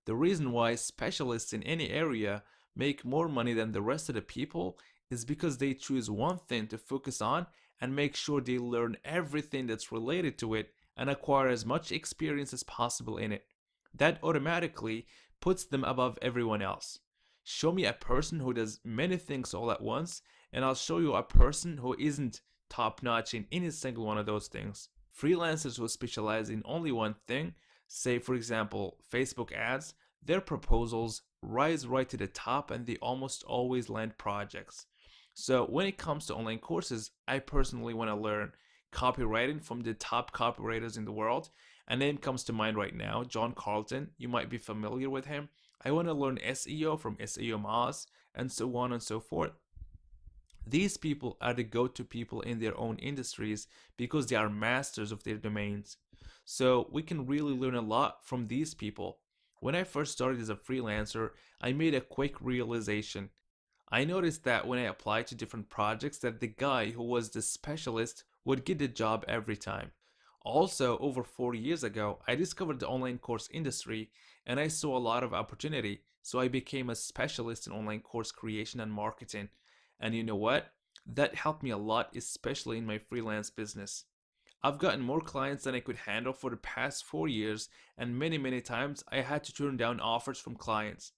The reason why specialists in any area make more money than the rest of the people is because they choose one thing to focus on and make sure they learn everything that's related to it and acquire as much experience as possible in it. That automatically puts them above everyone else. Show me a person who does many things all at once, and I'll show you a person who isn't top notch in any single one of those things. Freelancers who specialize in only one thing, say for example Facebook ads, their proposals rise right to the top and they almost always land projects. So when it comes to online courses, I personally want to learn copywriting from the top copywriters in the world. A name comes to mind right now, John Carlton. You might be familiar with him. I want to learn SEO from SEO Moz and so on and so forth. These people are the go-to people in their own industries because they are masters of their domains. So we can really learn a lot from these people. When I first started as a freelancer, I made a quick realization. I noticed that when I applied to different projects that the guy who was the specialist would get the job every time. Also, over 4 years ago, I discovered the online course industry and I saw a lot of opportunity, so I became a specialist in online course creation and marketing. And you know what? That helped me a lot, especially in my freelance business. I've gotten more clients than I could handle for the past 4 years, and many times I had to turn down offers from clients.